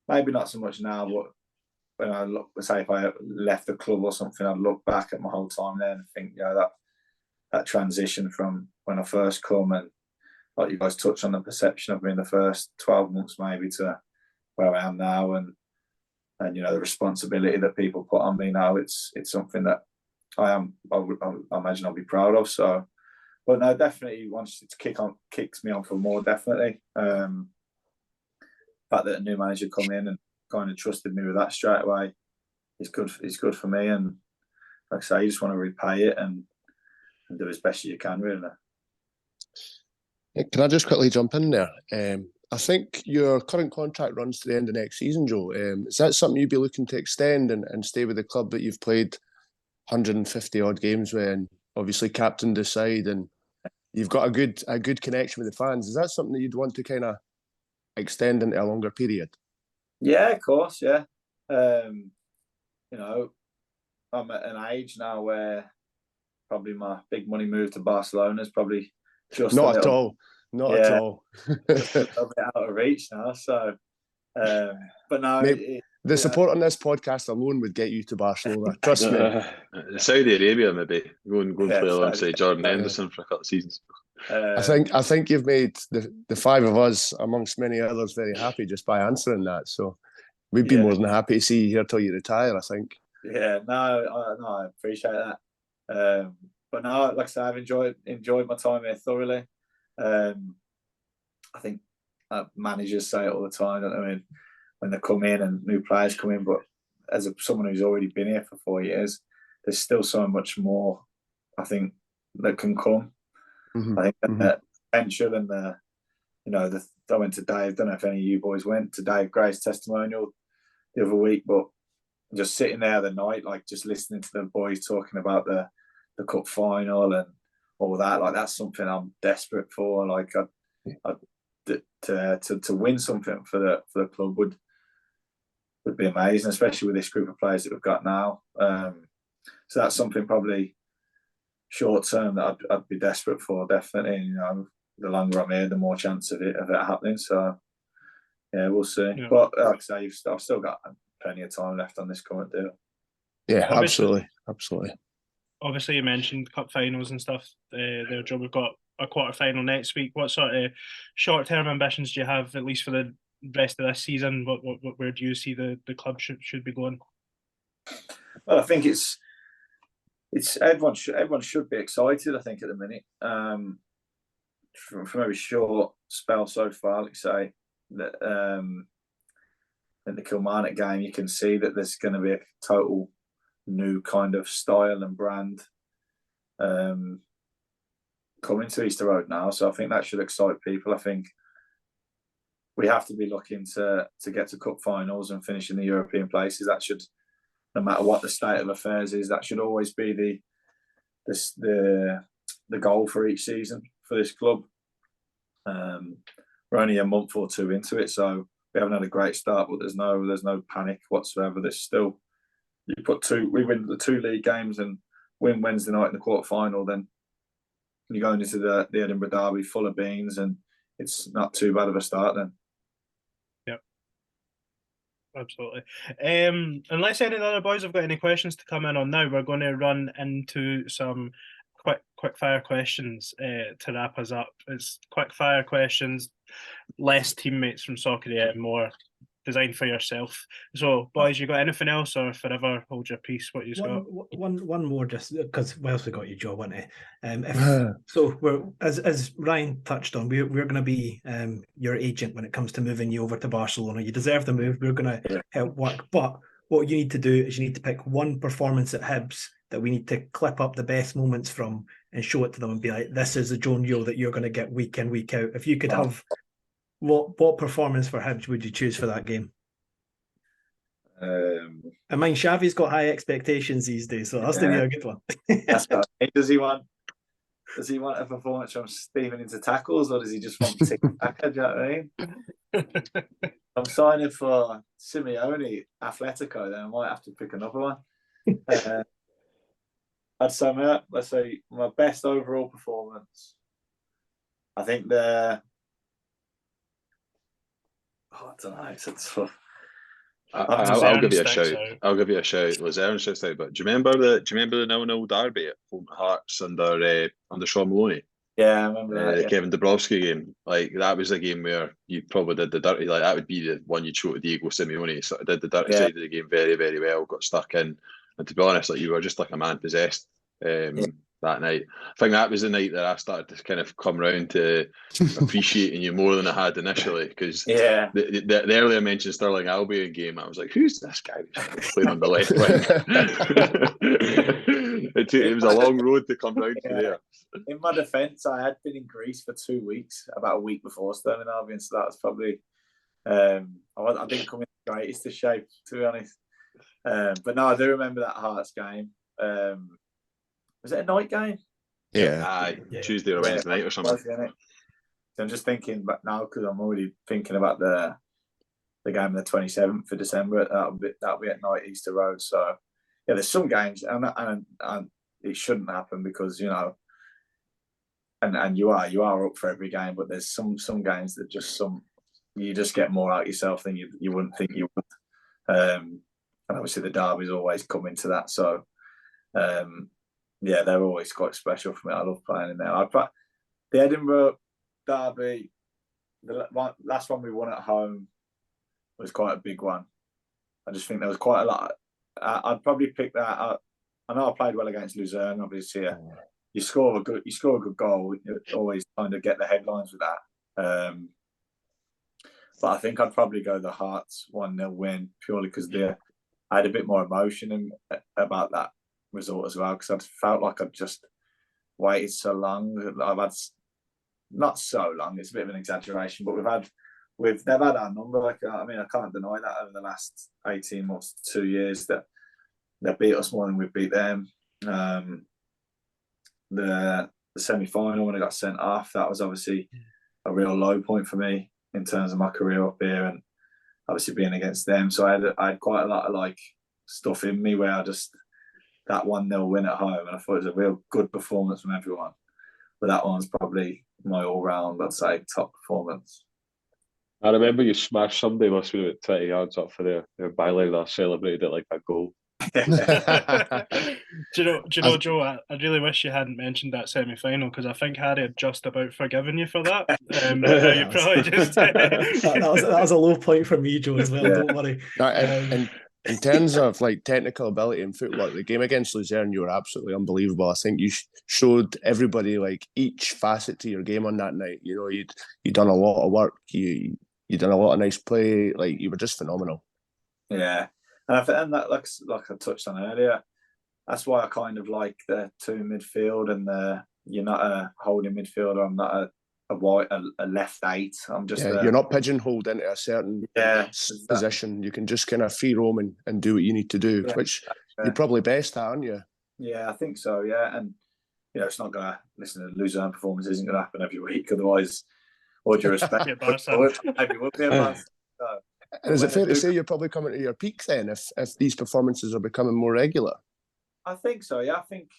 maybe not so much now, but when I look, say if I left the club or something, I'd look back at my whole time there and think, that transition from when I first come, and like you guys touched on the perception of me in the first 12 months maybe to where I am now, and the responsibility that people put on me now, it's something that I imagine I'll be proud of. So, but no, definitely once it kicks me on for more, definitely. The fact that a new manager come in and kind of trusted me with that straight away is good. It's good for me, and like I say, you just want to repay it and do as best as you can, really. Can I just quickly jump in there? I think your current contract runs to the end of next season, Joe. Is that something you'd be looking to extend and stay with the club that you've played 150 odd games with, and obviously captained the side, and you've got a good connection with the fans? Is that something that you'd want to kind of extend into a longer period? Yeah, of course. Yeah. I'm at an age now where probably my big money move to Barcelona is probably just not at all. Just a little bit out of reach now. So, but no, The support on this podcast alone would get you to Barcelona. Trust me. Saudi Arabia, maybe go and play Saudi alongside Jordan Arabia. Henderson for a couple of seasons. I think you've made the five of us, amongst many others, very happy just by answering that. So we'd be more than happy to see you here till you retire, I think. Yeah, I appreciate that. But no, like I said, I've enjoyed my time here thoroughly. I think managers say it all the time, don't they? I mean, when they come in and new players come in, but as someone who's already been here for 4 years, there's still so much more, I think, that can come. Mm-hmm. I think the potential and I went to Dave, don't know if any of you boys went to Dave Gray's testimonial the other week, but just sitting there the night, like just listening to the boys talking about the cup final and all that, like that's something I'm desperate for. Like to win something for the club would be amazing, especially with this group of players that we've got now. So that's something probably short term that I'd be desperate for, definitely. You know, the longer I'm here, the more chance of it happening. So yeah, we'll see. Yeah. But like I say, I've still got plenty of time left on this current deal. Yeah, absolutely. Obviously, you mentioned cup finals and stuff. There, Joe, we've got a quarter final next week. What sort of short term ambitions do you have, at least for the rest of this season? Where do you see the club should be going? Well, I think it's everyone should be excited. I think at the minute, from every short spell so far, like say that in the Kilmarnock game, you can see that there's going to be a total new kind of style and brand coming to Easter Road now. So I think that should excite people. I think we have to be looking to get to cup finals and finish in the European places. That should, no matter what the state of affairs is, that should always be the goal for each season for this club. We're only a month or two into it, so we haven't had a great start, but there's no panic whatsoever. There's still, we win the 2 league games and win Wednesday night in the quarter final, then you're going into the Edinburgh Derby full of beans, and it's not too bad of a start then. Yep, absolutely. Unless any of the other boys have got any questions to come in on now, we're going to run into some quick fire questions to wrap us up. It's quick fire questions, less teammates from Soccer and more designed for yourself. So, boys, you got anything else, or forever hold your peace? What you got? One more, just because we also got you, Joe, wasn't it? So we're as Ryan touched on, we're going to be your agent when it comes to moving you over to Barcelona. You deserve the move. We're going to help work, but what you need to do is you need to pick one performance at Hibs that we need to clip up the best moments from and show it to them and be like, this is the Joe Newell that you're going to get week in, week out. If you could have, what performance for Hibs would you choose for that game? I mind Xavi's got high expectations these days, so that's to be a good one. That's right. Does he want a performance from Steven into tackles, or does he just want to tick back? Do you know what I mean? I'm signing for Simeone Atletico, then I might have to pick another one. I'd say let's say my best overall performance. I think I don't know. It's tough. I'll give you a shout. I'll give you a shout. Luzern's just out, but do you remember the 0-0 derby at Hearts under Sean Maloney? Yeah, I remember that. The Kevin Dabrowski game. Like, that was a game where you probably did the dirty. Like, that would be the one you'd show to Diego Simeone. So I did the dirty side of the game very, very well. Got stuck in, and to be honest, like, you were just like a man possessed that night. I think that was the night that I started to kind of come round to appreciating you more than I had initially, because the earlier mentioned Sterling Albion game, I was like, who's this guy playing on the left wing? It was a long road to come round to there. In my defence, I had been in Greece for 2 weeks, about a week before Sterling Albion, so that was probably I didn't come in the greatest of shape, to be honest. But no, I do remember that Hearts game. Was it a night game? Yeah. Tuesday or Wednesday night or something. So I'm just thinking back now, because I'm already thinking about the game on the 27th of December. That'll be at night, Easter Road. So yeah, there's some games, and it shouldn't happen because, you know, and you are up for every game, but there's some games that you just get more out of yourself than you wouldn't think you would. And obviously the derby's always come into that. So, yeah, they're always quite special for me. I love playing in there. The Edinburgh derby, the last one we won at home was quite a big one. I just think there was quite a lot. I'd probably pick that. I know I played well against Luzerne, obviously. You score a good goal, you always kind of get the headlines with that. But I think I'd probably go the Hearts 1-0 win purely because I had a bit more emotion about that result as well, because I felt like I'd just waited so long. I've had, not so long, it's a bit of an exaggeration, but they've had our number. Like, I mean, I can't deny that over the last 18 months, 2 years, that they beat us more than we've beat them. The semi-final, when I got sent off, that was obviously a real low point for me in terms of my career up here, and obviously being against them. So I had quite a lot of like stuff in me where that 1-0 win at home, and I thought it was a real good performance from everyone. But that one's probably my all-round, I'd say, top performance. I remember you smashed somebody, must be about 20 yards up for their byline. I celebrated it like a goal. Do you know, Joe? I really wish you hadn't mentioned that semi-final, because I think Harry had just about forgiven you for that. You probably just that was a low point for me, Joe, as well. Yeah. Don't worry. In terms of like technical ability and footwork, the game against Luzerne, you were absolutely unbelievable. I think you showed everybody like each facet to your game on that night. You know, you'd done a lot of work. You done a lot of nice play. Like, you were just phenomenal. Yeah. And I think that, like I touched on earlier, that's why I kind of like the two midfield and you're not a holding midfielder. I'm not a left 8. I'm just you're not pigeonholed into a certain position. You can just kind of free roam and do what you need to do, which you're probably best at, aren't you? Yeah, I think so. Yeah, and you know, it's not gonna listen to Luzerne performance isn't gonna happen every week. Otherwise, all due respect, maybe would be a bus. So, and is it fair to say you're probably coming to your peak then, if these performances are becoming more regular? I think so. Yeah, I think,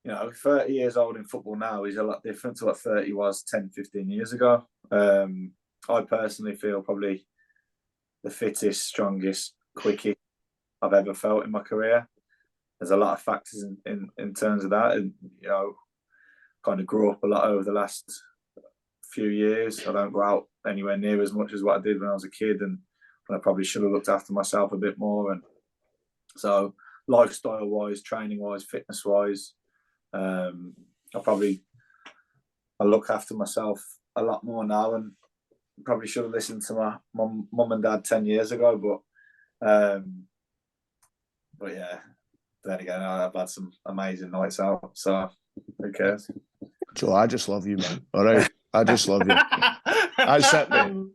you know, 30 years old in football now is a lot different to what 30 was 10, 15 years ago. I personally feel probably the fittest, strongest, quickest I've ever felt in my career. There's a lot of factors in terms of that, and you know, kind of grew up a lot over the last few years. I don't go out anywhere near as much as what I did when I was a kid, and I probably should have looked after myself a bit more. And so, lifestyle wise, training wise, fitness wise, I look after myself a lot more now, and probably should have listened to my mum and dad 10 years ago. But yeah, then again, I've had some amazing nights out, so who cares? Joe, I just love you, man. All right, I just love you. That's it, man.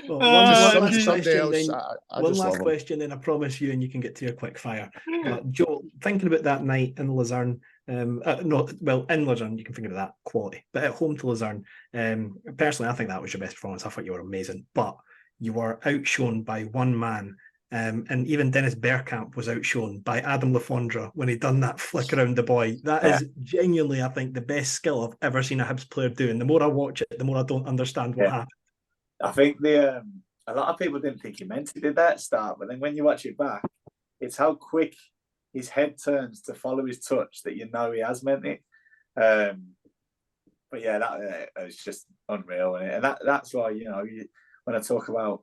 Well, one last question, then I promise you, and you can get to your quick fire. Joe, thinking about that night in Luzerne, in Luzerne, you can think of that quality, but at home to Luzerne, personally, I think that was your best performance. I thought you were amazing, but you were outshone by one man. And even Dennis Bergkamp was outshone by Adam Lafondra when he done that flick around the boy. That is genuinely, I think, the best skill I've ever seen a Hibs player do. And the more I watch it, the more I don't understand what happened. I think a lot of people didn't think he meant he did that at the start, but then when you watch it back, it's how quick his head turns to follow his touch that you know he has meant it. But yeah, that was just unreal, and that's why, you know, when I talk about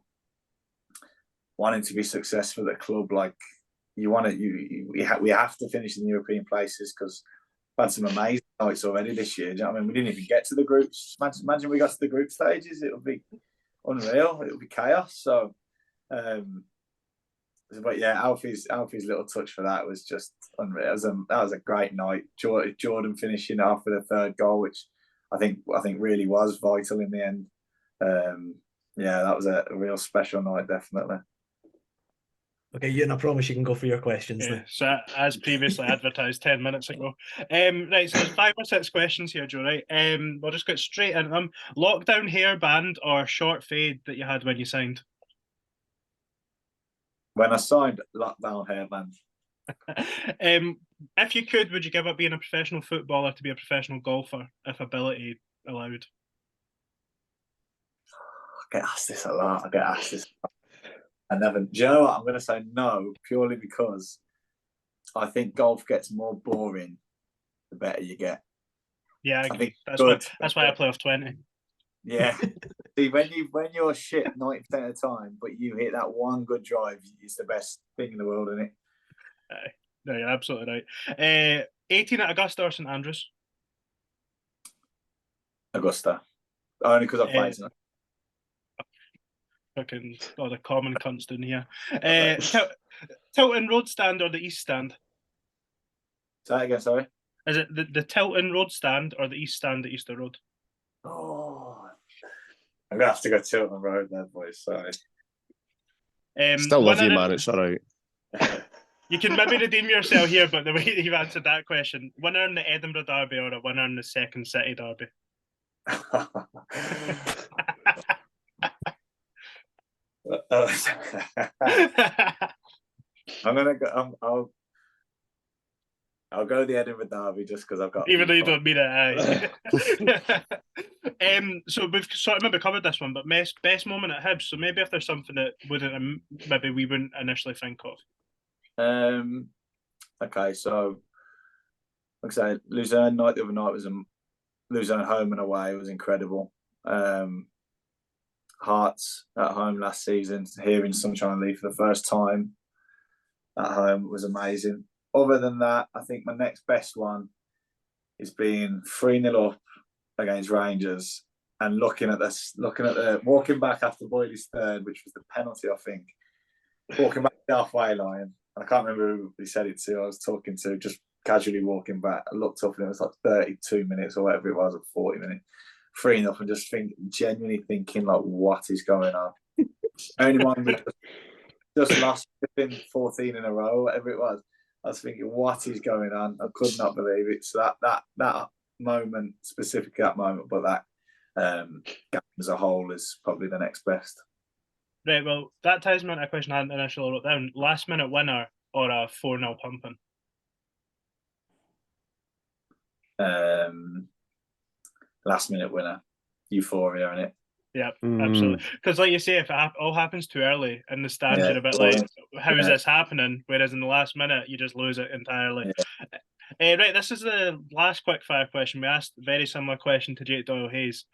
wanting to be successful at the club, like we have to finish in the European places, because we've had some amazing nights already this year. Do you know what I mean? We didn't even get to the groups. Imagine we got to the group stages. It would be unreal. It would be chaos. So, but yeah, Alfie's little touch for that was just unreal. That was a great night. Jordan finishing off with a third goal, which I think really was vital in the end. Yeah, that was a real special night, definitely. Okay, Ewan, I promise you can go for your questions. Yeah, so as previously advertised 10 minutes ago. Right, so there's 5 or 6 questions here, Joe, right? We'll just get straight into them. Lockdown hairband or short fade that you had when you signed? When I signed, lockdown hairband. If you could, would you give up being a professional footballer to be a professional golfer, if ability allowed? I get asked this a lot. I never. Do you know what? I'm going to say no, purely because I think golf gets more boring the better you get. Yeah, I I think that's why I play off 20. Yeah. See, when you're shit 90% of the time, but you hit that one good drive, it's the best thing in the world, isn't it? No, you're absolutely right. 18 at Augusta or St Andrews? Augusta. Only because I played tonight. Fucking all the common cunts down here. Tilton Road Stand or the East Stand? Say that again, sorry. Is it the Tilton Road Stand or the East Stand at Easter Road? Oh, I'm gonna have to go Tilton Road then, boys. Sorry. Still love you, man. It's all right. You can maybe redeem yourself here, but the way that you've answered that question, winner in the Edinburgh Derby or a winner in the Second City Derby? I'm gonna go. I'll go the Edinburgh Derby just because I've got. Even though you don't mean it, so we've sort of maybe covered this one, but best moment at Hibs. So maybe if there's something that maybe we wouldn't initially think of. Okay, so like I say, Luzerne night the other night was Luzerne home and away was incredible. Hearts at home last season, hearing Sunshine League for the first time at home was amazing. Other than that, I think my next best one is being 3-0 up against Rangers and looking at the walking back after Boyley's third, which was the penalty, I think. Walking back the halfway line. I can't remember who he said it to. I was talking to, just casually walking back. I looked up and it was like 32 minutes or whatever it was, or 40 minutes. 3-0 and just genuinely thinking like, what is going on? Only one we just lost 14 in a row, whatever it was. I was thinking, what is going on? I could not believe it. So that moment, specifically that moment, but that game as a whole is probably the next best. Right, well, that ties me into a question I hadn't initially wrote down. Last minute winner or a 4-0 pumping? Last minute winner. Euphoria, innit? Yeah, absolutely. Because like you say, if it all happens too early in the stands, you're a bit like, how is this happening? Whereas in the last minute, you just lose it entirely. Yeah. Right, this is the last quick fire question. We asked a very similar question to Jake Doyle-Hayes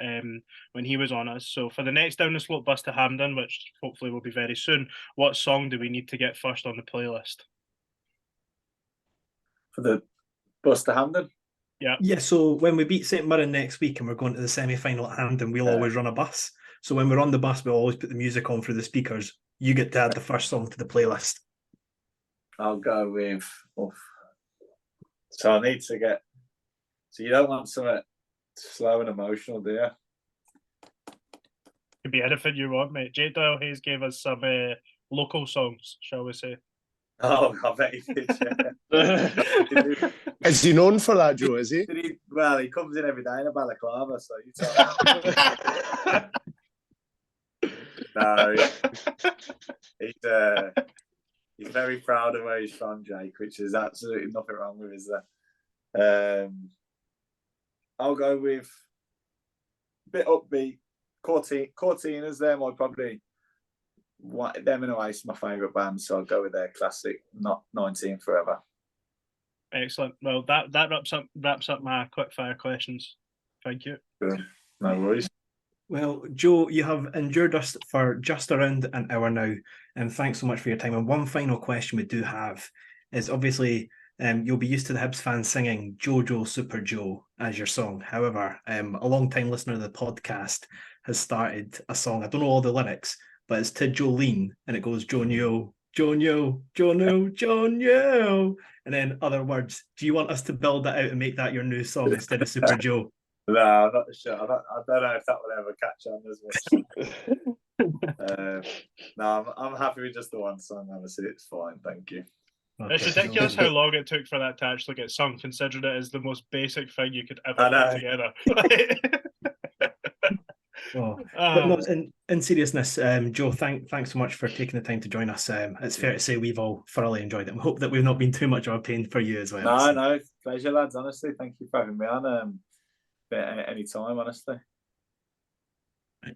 when he was on us. So for the next Down the Slope bus to Hampden, which hopefully will be very soon, what song do we need to get first on the playlist? For the bus to Hampden? Yeah, so when we beat St Mirren next week and we're going to the semi-final at Hampden, we'll always run a bus. So when we're on the bus, we'll always put the music on through the speakers. You get to add the first song to the playlist. I'll go with... So I need to get... So you don't want something slow and emotional, do you? Could be anything you want, mate. Jake Doyle-Hayes gave us some local songs, shall we say. Oh, I bet he did, yeah. Is he known for that, Joe, is he? Well, he comes in every day in a balaclava, so you tell me. No, he's very proud of where he's from, Jake, which is absolutely nothing wrong with, is there? I'll go with a bit upbeat. Cortinas, them, I'd probably... them in a way is my favourite band, so I'll go with their classic, not 19 Forever. Excellent. Well, that wraps up my quick fire questions. Thank you. Good. No worries. Well, Joe, you have endured us for just around an hour now, and thanks so much for your time. And one final question we do have is obviously you'll be used to the Hibs fans singing Jojo Super Joe as your song. However, a long-time listener of the podcast has started a song. I don't know all the lyrics, but it's to Jolene, and it goes Jonyo, Jonyo, Jono, Jonyo, and then other words. Do you want us to build that out and make that your new song instead of Super Joe? No, I'm not sure. I don't know if that will ever catch on as well. No, I'm happy with just the one song. Honestly, it's fine. Thank you. Okay. It's ridiculous how long it took for that to actually get sung, considering it is the most basic thing you could ever put together. But no, in seriousness, Joe, thanks so much for taking the time to join us. It's fair to say we've all thoroughly enjoyed it. We hope that we've not been too much of a pain for you as well. No, pleasure, lads. Honestly, thank you for having me on. Any time, honestly.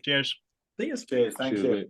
Cheers. Cheers. Thank you.